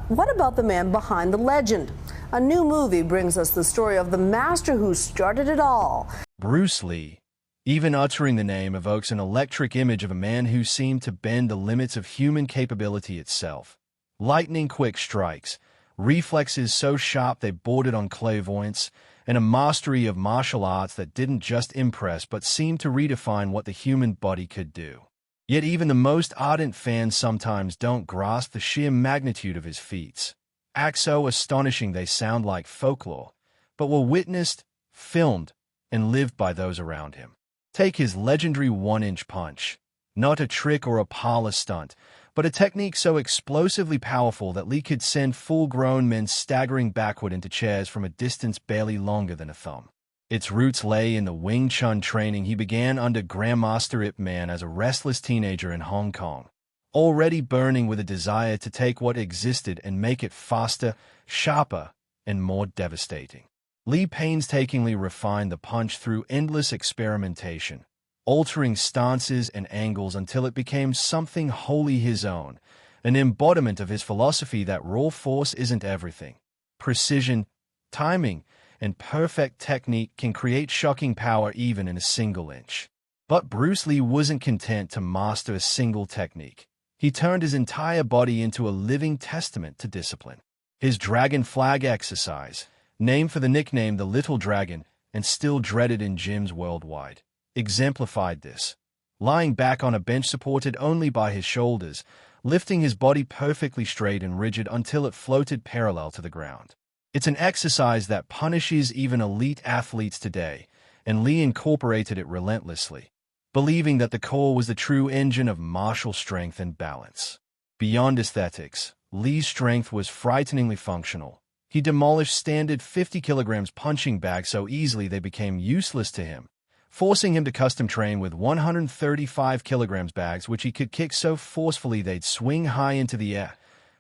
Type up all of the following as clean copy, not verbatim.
What about the man behind the legend? A new movie brings us the story of the master who started it all. Bruce Lee. Even uttering the name evokes an electric image of a man who seemed to bend the limits of human capability itself. Lightning-quick strikes, reflexes so sharp they bordered on clairvoyance, and a mastery of martial arts that didn't just impress but seemed to redefine what the human body could do. Yet even the most ardent fans sometimes don't grasp the sheer magnitude of his feats. Acts so astonishing they sound like folklore, but were witnessed, filmed, and lived by those around him. Take his legendary one-inch punch. Not a trick or a parlor stunt, but a technique so explosively powerful that Lee could send full-grown men staggering backward into chairs from a distance barely longer than a thumb. Its roots lay in the Wing Chun training he began under Grandmaster Ip Man as a restless teenager in Hong Kong, already burning with a desire to take what existed and make it faster, sharper, and more devastating. Lee painstakingly refined the punch through endless experimentation, altering stances and angles until it became something wholly his own, an embodiment of his philosophy that raw force isn't everything. Precision, timing, and perfect technique can create shocking power even in a single inch. But Bruce Lee wasn't content to master a single technique. He turned his entire body into a living testament to discipline. His dragon flag exercise, named for the nickname the Little Dragon and still dreaded in gyms worldwide, exemplified this. Lying back on a bench supported only by his shoulders, lifting his body perfectly straight and rigid until it floated parallel to the ground. It's an exercise that punishes even elite athletes today, and Lee incorporated it relentlessly, believing that the core was the true engine of martial strength and balance. Beyond aesthetics, Lee's strength was frighteningly functional. He demolished standard 50 kilograms punching bags so easily they became useless to him, forcing him to custom train with 135 kilograms bags which he could kick so forcefully they'd swing high into the air,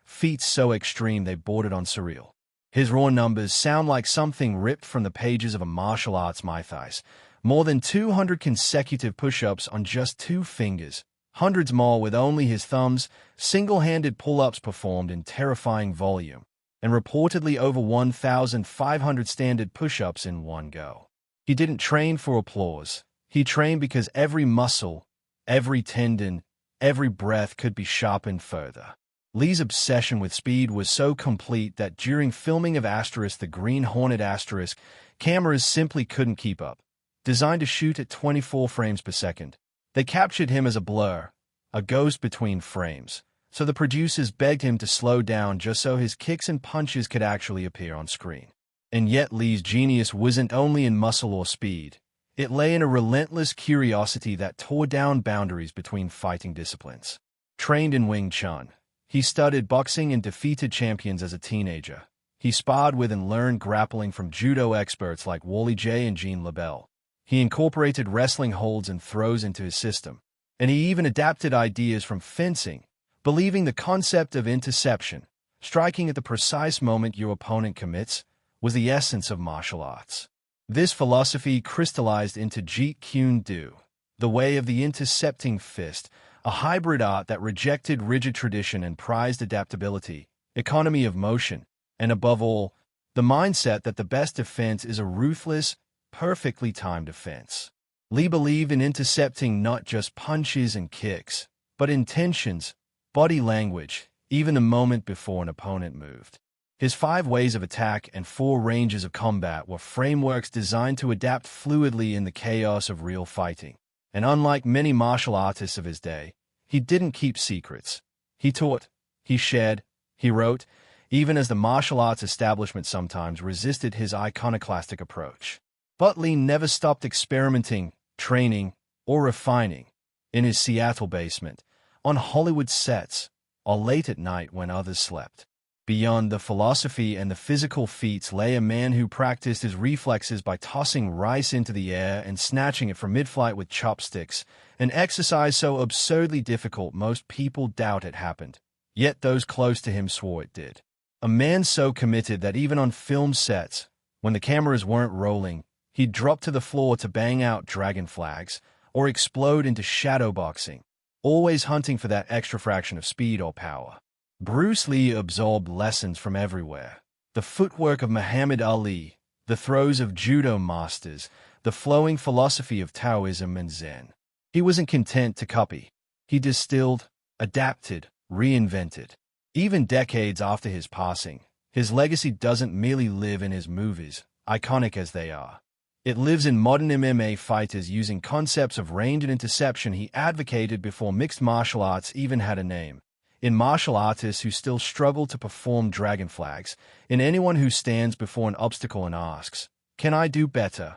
feats so extreme they bordered on surreal. His raw numbers sound like something ripped from the pages of a martial arts mythos. More than 200 consecutive push-ups on just 2 fingers, hundreds more with only his thumbs, single-handed pull-ups performed in terrifying volume, and reportedly over 1,500 standard push-ups in one go. He didn't train for applause. He trained because every muscle, every tendon, every breath could be sharpened further. Lee's obsession with speed was so complete that during filming of the Green Hornet cameras simply couldn't keep up. Designed to shoot at 24 frames per second, they captured him as a blur, a ghost between frames, so the producers begged him to slow down just so his kicks and punches could actually appear on screen. And yet Lee's genius wasn't only in muscle or speed. It lay in a relentless curiosity that tore down boundaries between fighting disciplines. Trained in Wing Chun, he studied boxing and defeated champions as a teenager. He sparred with and learned grappling from judo experts like Wally J and Jean LaBelle. He incorporated wrestling holds and throws into his system, and he even adapted ideas from fencing, believing the concept of interception, striking at the precise moment your opponent commits, was the essence of martial arts. This philosophy crystallized into Jeet Kune Do, the way of the intercepting fist, a hybrid art that rejected rigid tradition and prized adaptability, economy of motion, and above all, the mindset that the best defense is a ruthless, perfectly timed defense. Lee believed in intercepting not just punches and kicks, but intentions, body language, even the moment before an opponent moved. His 5 ways of attack and 4 ranges of combat were frameworks designed to adapt fluidly in the chaos of real fighting. And unlike many martial artists of his day, he didn't keep secrets. He taught, he shared, he wrote, even as the martial arts establishment sometimes resisted his iconoclastic approach. But Lee never stopped experimenting, training, or refining. In his Seattle basement, on Hollywood sets, or late at night when others slept. Beyond the philosophy and the physical feats lay a man who practiced his reflexes by tossing rice into the air and snatching it from mid-flight with chopsticks, an exercise so absurdly difficult most people doubt it happened. Yet those close to him swore it did. A man so committed that even on film sets, when the cameras weren't rolling, he'd drop to the floor to bang out dragon flags or explode into shadow boxing, always hunting for that extra fraction of speed or power. Bruce Lee absorbed lessons from everywhere. The footwork of Muhammad Ali, the throws of judo masters, the flowing philosophy of Taoism and Zen. He wasn't content to copy. He distilled, adapted, reinvented. Even decades after his passing, his legacy doesn't merely live in his movies, iconic as they are. It lives in modern MMA fighters using concepts of range and interception he advocated before mixed martial arts even had a name, in martial artists who still struggle to perform dragon flags, in anyone who stands before an obstacle and asks, "Can I do better?"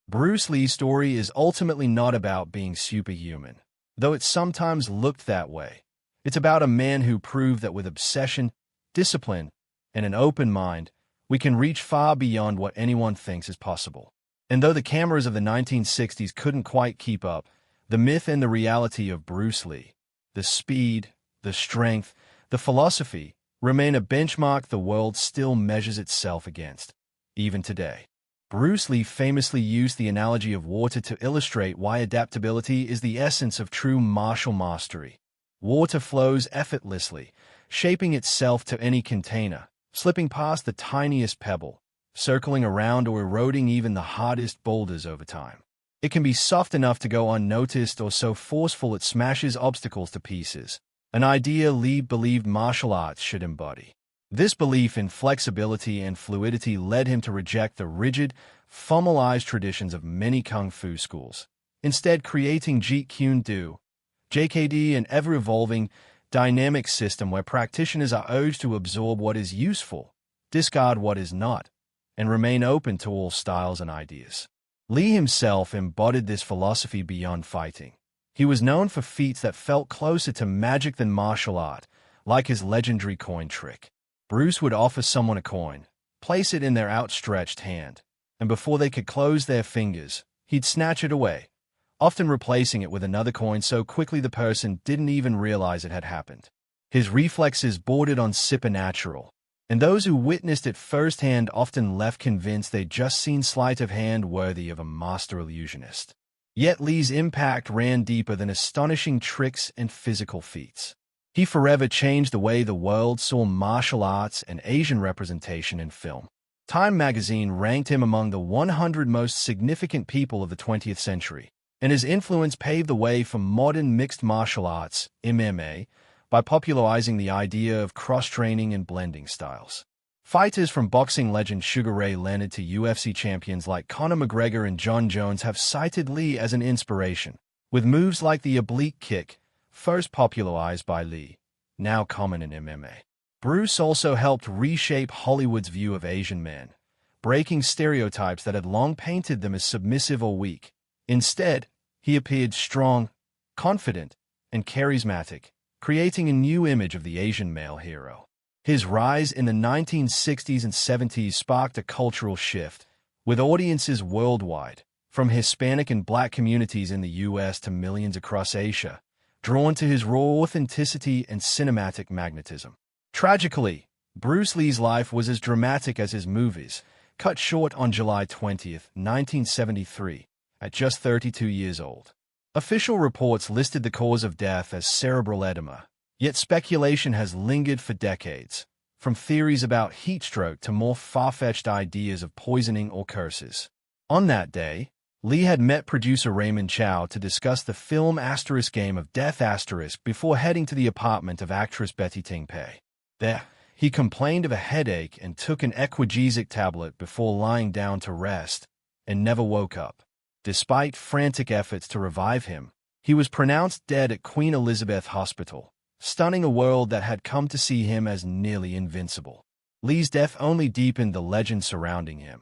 Bruce Lee's story is ultimately not about being superhuman, though it sometimes looked that way. It's about a man who proved that with obsession, discipline, and an open mind, we can reach far beyond what anyone thinks is possible. And though the cameras of the 1960s couldn't quite keep up, the myth and the reality of Bruce Lee, the speed, the strength, the philosophy, remain a benchmark the world still measures itself against, even today. Bruce Lee famously used the analogy of water to illustrate why adaptability is the essence of true martial mastery. Water flows effortlessly, shaping itself to any container, slipping past the tiniest pebble, circling around or eroding even the hardest boulders over time. It can be soft enough to go unnoticed or so forceful it smashes obstacles to pieces, an idea Lee believed martial arts should embody. This belief in flexibility and fluidity led him to reject the rigid, formalized traditions of many kung fu schools, instead creating Jeet Kune Do, JKD, an ever-evolving, dynamic system where practitioners are urged to absorb what is useful, discard what is not, and remain open to all styles and ideas. Lee himself embodied this philosophy beyond fighting. He was known for feats that felt closer to magic than martial art, like his legendary coin trick. Bruce would offer someone a coin, place it in their outstretched hand, and before they could close their fingers, he'd snatch it away, often replacing it with another coin so quickly the person didn't even realize it had happened. His reflexes bordered on supernatural, and those who witnessed it firsthand often left convinced they'd just seen sleight of hand worthy of a master illusionist. Yet Lee's impact ran deeper than astonishing tricks and physical feats. He forever changed the way the world saw martial arts and Asian representation in film. Time magazine ranked him among the 100 most significant people of the 20th century, and his influence paved the way for modern mixed martial arts, MMA, by popularizing the idea of cross-training and blending styles. Fighters from boxing legend Sugar Ray Leonard to UFC champions like Conor McGregor and Jon Jones have cited Lee as an inspiration, with moves like the oblique kick, first popularized by Lee, now common in MMA. Bruce also helped reshape Hollywood's view of Asian men, breaking stereotypes that had long painted them as submissive or weak. Instead, he appeared strong, confident, and charismatic, creating a new image of the Asian male hero. His rise in the 1960s and 70s sparked a cultural shift, with audiences worldwide, from Hispanic and Black communities in the U.S. to millions across Asia, drawn to his raw authenticity and cinematic magnetism. Tragically, Bruce Lee's life was as dramatic as his movies, cut short on July 20, 1973, at just 32 years old. Official reports listed the cause of death as cerebral edema, yet speculation has lingered for decades, from theories about heat stroke to more far-fetched ideas of poisoning or curses. On that day, Lee had met producer Raymond Chow to discuss the film * Game of Death * before heading to the apartment of actress Betty Ting Pei. There, he complained of a headache and took an Equagesic tablet before lying down to rest, and never woke up. Despite frantic efforts to revive him, he was pronounced dead at Queen Elizabeth Hospital, stunning a world that had come to see him as nearly invincible. Lee's death only deepened the legend surrounding him,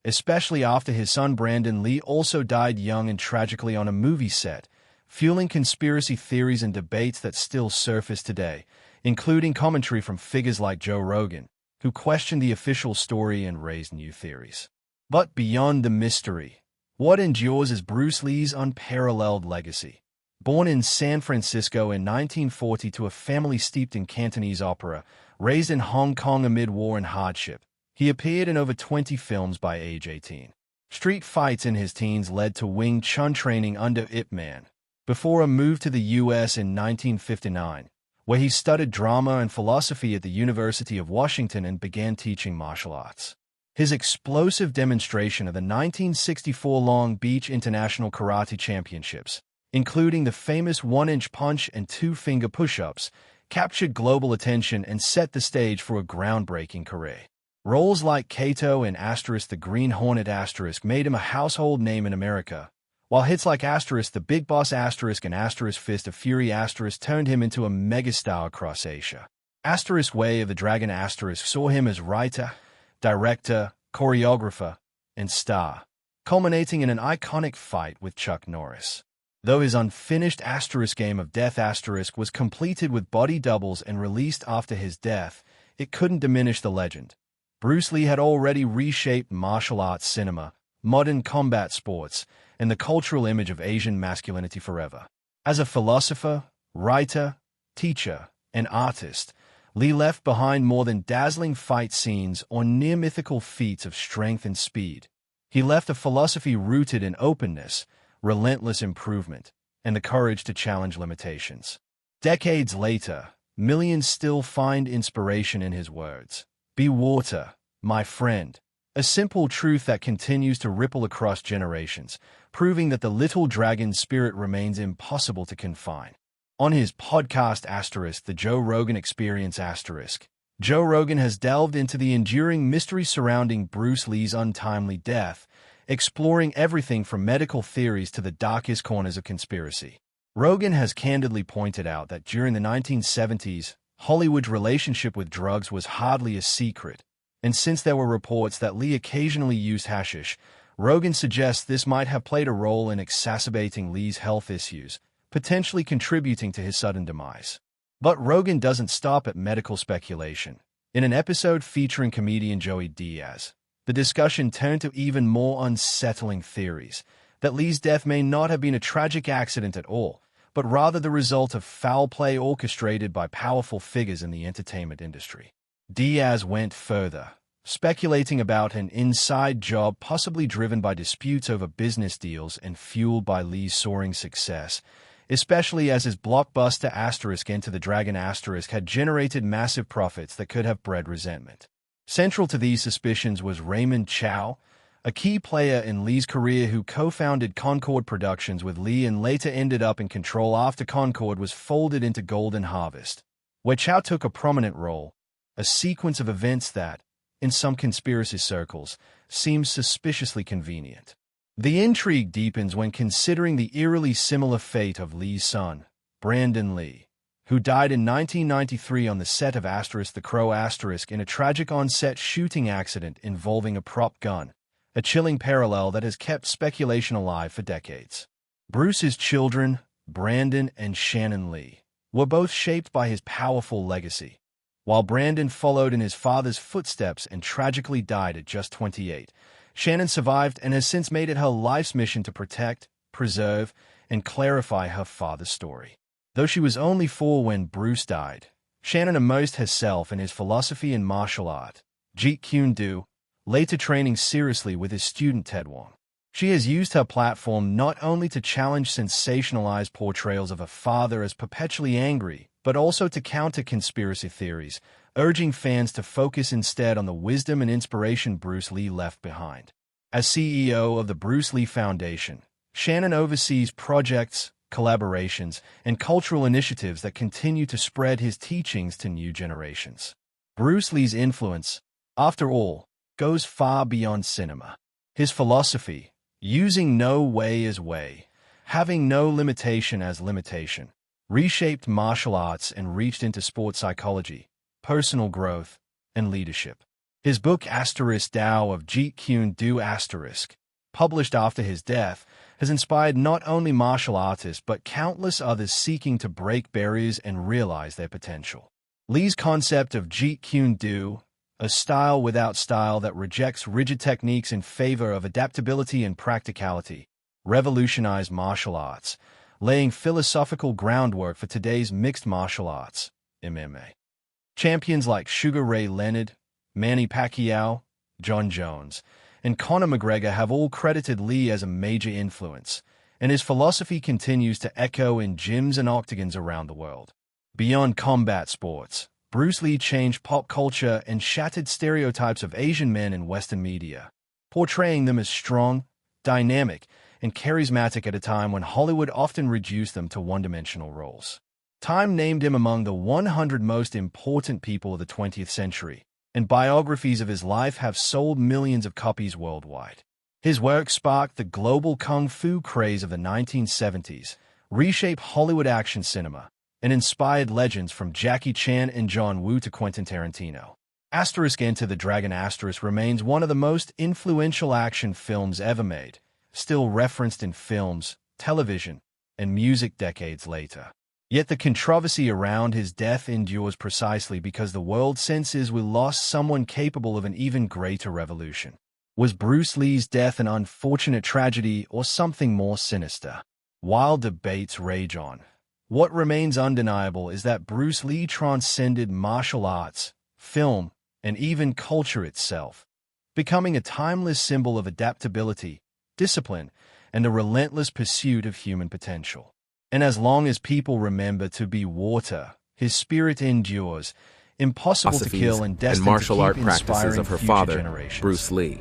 especially after his son Brandon Lee also died young and tragically on a movie set, fueling conspiracy theories and debates that still surface today, including commentary from figures like Joe Rogan, who questioned the official story and raised new theories. But beyond the mystery, what endures is Bruce Lee's unparalleled legacy. Born in San Francisco in 1940 to a family steeped in Cantonese opera, raised in Hong Kong amid war and hardship, he appeared in over 20 films by age 18. Street fights in his teens led to Wing Chun training under Ip Man, before a move to the U.S. in 1959, where he studied drama and philosophy at the University of Washington and began teaching martial arts. His explosive demonstration of the 1964 Long Beach International Karate Championships, including the famous one-inch punch and two-finger push-ups, captured global attention and set the stage for a groundbreaking career. Roles like Kato in *The Green Hornet* made him a household name in America, while hits like *The Big Boss* and *Fist of Fury* turned him into a megastar across Asia. *Way of the Dragon* saw him as writer, director, choreographer, and star, culminating in an iconic fight with Chuck Norris. Though his unfinished Game of Death was completed with body doubles and released after his death, it couldn't diminish the legend. Bruce Lee had already reshaped martial arts cinema, modern combat sports, and the cultural image of Asian masculinity forever. As a philosopher, writer, teacher, and artist, Lee left behind more than dazzling fight scenes or near-mythical feats of strength and speed. He left a philosophy rooted in openness, relentless improvement, and the courage to challenge limitations. Decades later, millions still find inspiration in his words. "Be water, my friend," a simple truth that continues to ripple across generations, proving that the little dragon spirit remains impossible to confine. On his podcast *The Joe Rogan Experience*, Joe Rogan has delved into the enduring mystery surrounding Bruce Lee's untimely death, exploring everything from medical theories to the darkest corners of conspiracy. Rogan has candidly pointed out that during the 1970s, Hollywood's relationship with drugs was hardly a secret, and since there were reports that Lee occasionally used hashish, Rogan suggests this might have played a role in exacerbating Lee's health issues, potentially contributing to his sudden demise. But Rogan doesn't stop at medical speculation. In an episode featuring comedian Joey Diaz, the discussion turned to even more unsettling theories, that Lee's death may not have been a tragic accident at all, but rather the result of foul play orchestrated by powerful figures in the entertainment industry. Diaz went further, speculating about an inside job possibly driven by disputes over business deals and fueled by Lee's soaring success, especially as his blockbuster *Enter the Dragon* had generated massive profits that could have bred resentment. Central to these suspicions was Raymond Chow, a key player in Lee's career who co-founded Concord Productions with Lee and later ended up in control after Concord was folded into Golden Harvest, where Chow took a prominent role, a sequence of events that, in some conspiracy circles, seems suspiciously convenient. The intrigue deepens when considering the eerily similar fate of Lee's son, Brandon Lee, who died in 1993 on the set of *The Crow*, in a tragic on-set shooting accident involving a prop gun, a chilling parallel that has kept speculation alive for decades. Bruce's children, Brandon and Shannon Lee, were both shaped by his powerful legacy. While Brandon followed in his father's footsteps and tragically died at just 28, Shannon survived and has since made it her life's mission to protect, preserve, and clarify her father's story. Though she was only 4 when Bruce died, Shannon immersed herself in his philosophy and martial art, Jeet Kune Do, later training seriously with his student Ted Wong. She has used her platform not only to challenge sensationalized portrayals of her father as perpetually angry, but also to counter conspiracy theories, urging fans to focus instead on the wisdom and inspiration Bruce Lee left behind. As CEO of the Bruce Lee Foundation, Shannon oversees projects, collaborations, and cultural initiatives that continue to spread his teachings to new generations. Bruce Lee's influence, after all, goes far beyond cinema. His philosophy, using no way as way, having no limitation as limitation, reshaped martial arts and reached into sports psychology, personal growth, and leadership. His book Tao of Jeet Kune Do published after his death, has inspired not only martial artists but countless others seeking to break barriers and realize their potential. Lee's concept of Jeet Kune Do, a style without style that rejects rigid techniques in favor of adaptability and practicality, revolutionized martial arts, laying philosophical groundwork for today's mixed martial arts, MMA. Champions like Sugar Ray Leonard, Manny Pacquiao, John Jones, and Conor McGregor have all credited Lee as a major influence, and his philosophy continues to echo in gyms and octagons around the world. Beyond combat sports, Bruce Lee changed pop culture and shattered stereotypes of Asian men in Western media, portraying them as strong, dynamic, and charismatic at a time when Hollywood often reduced them to one-dimensional roles. Time named him among the 100 most important people of the 20th century, and biographies of his life have sold millions of copies worldwide. His work sparked the global kung fu craze of the 1970s, reshaped Hollywood action cinema, and inspired legends from Jackie Chan and John Woo to Quentin Tarantino. Enter the Dragon remains one of the most influential action films ever made, still referenced in films, television, and music decades later. Yet the controversy around his death endures precisely because the world senses we lost someone capable of an even greater revolution. Was Bruce Lee's death an unfortunate tragedy or something more sinister? While debates rage on, what remains undeniable is that Bruce Lee transcended martial arts, film, and even culture itself, becoming a timeless symbol of adaptability, discipline, and the relentless pursuit of human potential. And as long as people remember to be water, his spirit endures, impossible to kill and destined to martial keep art practices inspiring of her future father, generations. Bruce Lee.